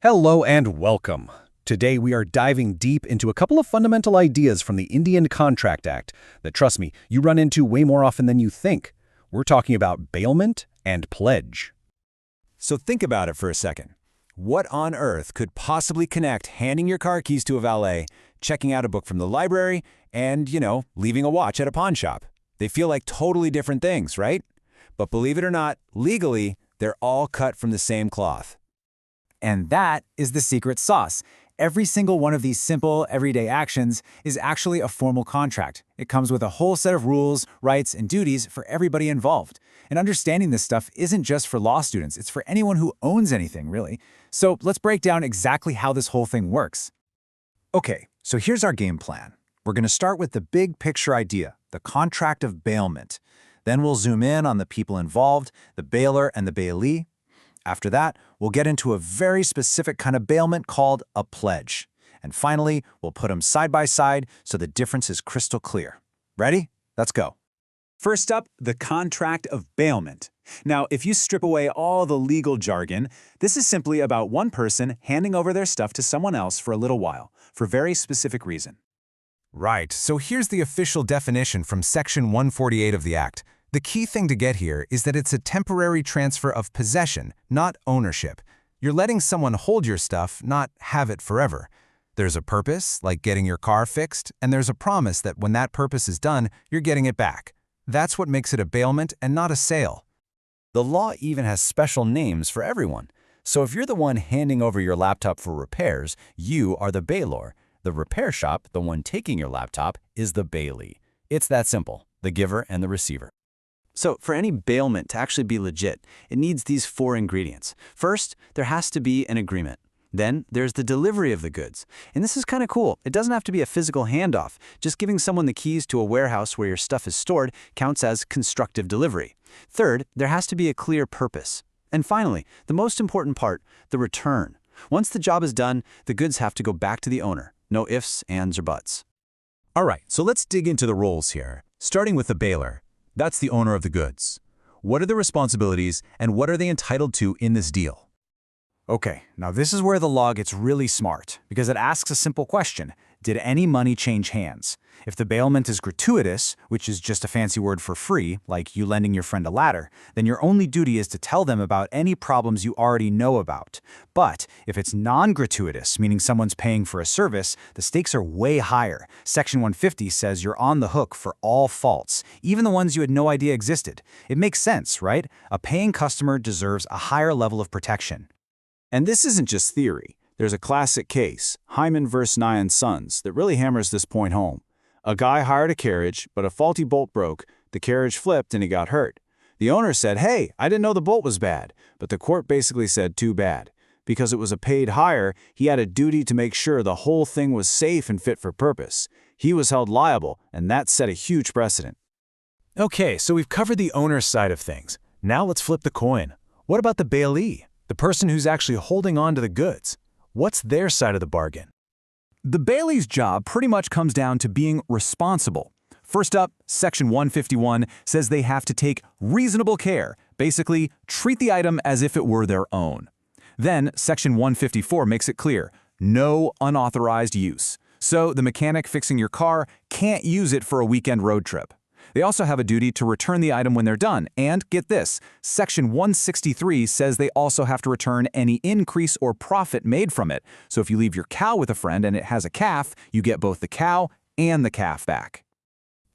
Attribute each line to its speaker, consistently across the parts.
Speaker 1: Hello and welcome. Today we are diving deep into a couple of fundamental ideas from the Indian Contract Act that, trust me, you run into way more often than you think. We're talking about bailment and pledge.
Speaker 2: So think about it for a second. What on earth could possibly connect handing your car keys to a valet, checking out a book from the library, and, leaving a watch at a pawn shop? They feel like totally different things, right? But believe it or not, legally, they're all cut from the same cloth.
Speaker 3: And that is the secret sauce. Every single one of these simple, everyday actions is actually a formal contract. It comes with a whole set of rules, rights, and duties for everybody involved. And understanding this stuff isn't just for law students, it's for anyone who owns anything, really. So let's break down exactly how this whole thing works. Okay, so here's our game plan. We're going to start with the big picture idea, the contract of bailment. Then we'll zoom in on the people involved, the bailor and the bailee. After that, we'll get into a very specific kind of bailment called a pledge. And finally, we'll put them side by side so the difference is crystal clear. Ready? Let's go.
Speaker 2: First up, the contract of bailment. Now, if you strip away all the legal jargon, this is simply about one person handing over their stuff to someone else for a little while, for a very specific reason.
Speaker 4: Right, so here's the official definition from Section 148 of the Act. The key thing to get here is that it's a temporary transfer of possession, not ownership. You're letting someone hold your stuff, not have it forever. There's a purpose, like getting your car fixed, and there's a promise that when that purpose is done, you're getting it back. That's what makes it a bailment and not a sale.
Speaker 2: The law even has special names for everyone. So if you're the one handing over your laptop for repairs, you are the bailor. The repair shop, the one taking your laptop, is the bailee. It's that simple, the giver and the receiver. So for any bailment to actually be legit, it needs these 4 ingredients. First, there has to be an agreement. Then there's the delivery of the goods. And this is kind of cool. It doesn't have to be a physical handoff. Just giving someone the keys to a warehouse where your stuff is stored counts as constructive delivery. Third, there has to be a clear purpose. And finally, the most important part, the return. Once the job is done, the goods have to go back to the owner. No ifs, ands, or buts.
Speaker 4: All right, so let's dig into the roles here, starting with the bailor. That's the owner of the goods. What are the responsibilities and what are they entitled to in this deal?
Speaker 3: Okay, now this is where the law gets really smart, because it asks a simple question. Did any money change hands? If the bailment is gratuitous, which is just a fancy word for free, like you lending your friend a ladder, then your only duty is to tell them about any problems you already know about. But if it's non-gratuitous, meaning someone's paying for a service, the stakes are way higher. Section 150 says you're on the hook for all faults, even the ones you had no idea existed. It makes sense, right? A paying customer deserves a higher level of protection.
Speaker 2: And this isn't just theory. There's a classic case, Hyman vs. Nye & Sons, that really hammers this point home. A guy hired a carriage, but a faulty bolt broke, the carriage flipped, and he got hurt. The owner said, "Hey, I didn't know the bolt was bad," but the court basically said, "Too bad." Because it was a paid hire, he had a duty to make sure the whole thing was safe and fit for purpose. He was held liable, and that set a huge precedent.
Speaker 4: Okay, so we've covered the owner's side of things. Now let's flip the coin. What about the bailee, the person who's actually holding on to the goods? What's their side of the bargain?
Speaker 3: The bailee's job pretty much comes down to being responsible. First up, Section 151 says they have to take reasonable care, basically treat the item as if it were their own. Then, Section 154 makes it clear, no unauthorized use. So the mechanic fixing your car can't use it for a weekend road trip. They also have a duty to return the item when they're done. And get this, Section 163 says they also have to return any increase or profit made from it. So if you leave your cow with a friend and it has a calf, you get both the cow and the calf back.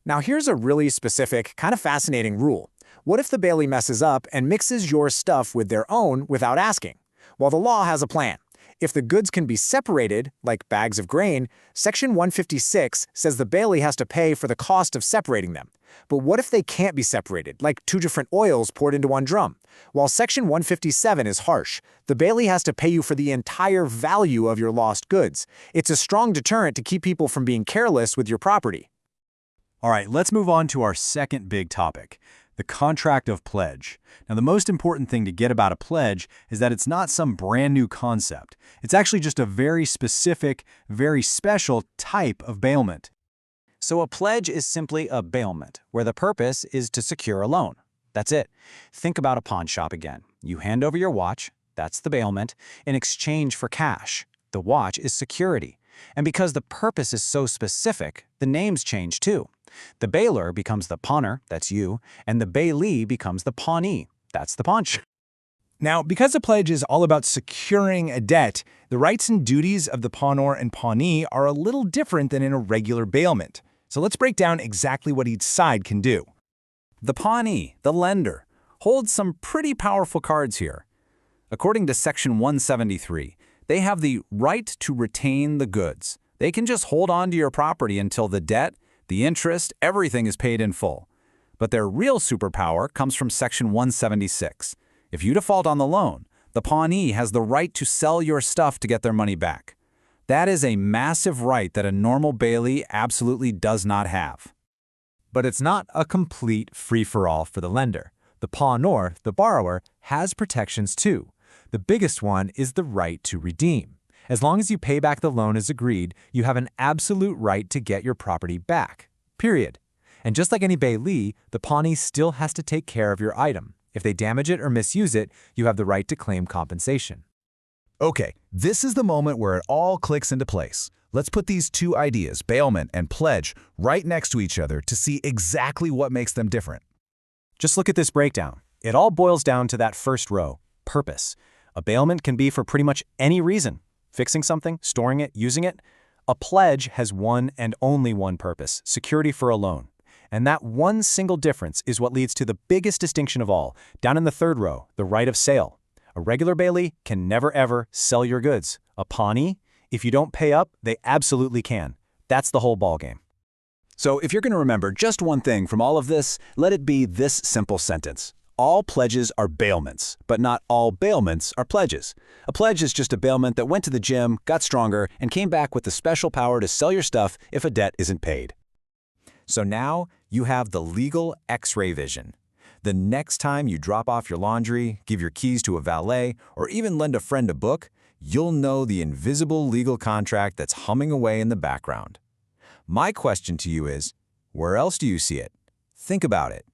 Speaker 5: Now here's a really specific, kind of fascinating rule. What if the bailee messes up and mixes your stuff with their own without asking? Well, the law has a plan. If the goods can be separated, like bags of grain, Section 156 says the bailee has to pay for the cost of separating them. But what if they can't be separated, like 2 different oils poured into one drum? While Section 157 is harsh, the bailee has to pay you for the entire value of your lost goods. It's a strong deterrent to keep people from being careless with your property.
Speaker 2: All right, let's move on to our second big topic, the contract of pledge. Now, the most important thing to get about a pledge is that it's not some brand new concept. It's actually just a very specific, very special type of bailment.
Speaker 3: So a pledge is simply a bailment, where the purpose is to secure a loan. That's it. Think about a pawn shop again. You hand over your watch, that's the bailment, in exchange for cash. The watch is security. And because the purpose is so specific, the names change too. The bailor becomes the pawnor, that's you, and the bailee becomes the pawnee, that's the paunch.
Speaker 6: Now, because a pledge is all about securing a debt, the rights and duties of the pawnor and pawnee are a little different than in a regular bailment. So let's break down exactly what each side can do.
Speaker 2: The pawnee, the lender, holds some pretty powerful cards here. According to Section 173, they have the right to retain the goods. They can just hold on to your property until the debt, the interest, everything is paid in full. But their real superpower comes from Section 176. If you default on the loan, the pawnee has the right to sell your stuff to get their money back. That is a massive right that a normal bailee absolutely does not have.
Speaker 5: But it's not a complete free-for-all for the lender. The pawnor, the borrower, has protections too. The biggest one is the right to redeem. As long as you pay back the loan as agreed, you have an absolute right to get your property back. Period. And just like any bailee, the pawnee still has to take care of your item. If they damage it or misuse it, you have the right to claim compensation.
Speaker 1: Okay, this is the moment where it all clicks into place. Let's put these two ideas, bailment and pledge, right next to each other to see exactly what makes them different.
Speaker 3: Just look at this breakdown. It all boils down to that first row, purpose. A bailment can be for pretty much any reason. Fixing something, storing it, using it. A pledge has one and only one purpose, security for a loan. And that one single difference is what leads to the biggest distinction of all, down in the third row, the right of sale. A regular bailee can never ever sell your goods. A pawnee, if you don't pay up, they absolutely can. That's the whole ballgame.
Speaker 1: So if you're going to remember just one thing from all of this, let it be this simple sentence. All pledges are bailments, but not all bailments are pledges. A pledge is just a bailment that went to the gym, got stronger, and came back with the special power to sell your stuff if a debt isn't paid.
Speaker 2: So now you have the legal X-ray vision. The next time you drop off your laundry, give your keys to a valet, or even lend a friend a book, you'll know the invisible legal contract that's humming away in the background. My question to you is, where else do you see it? Think about it.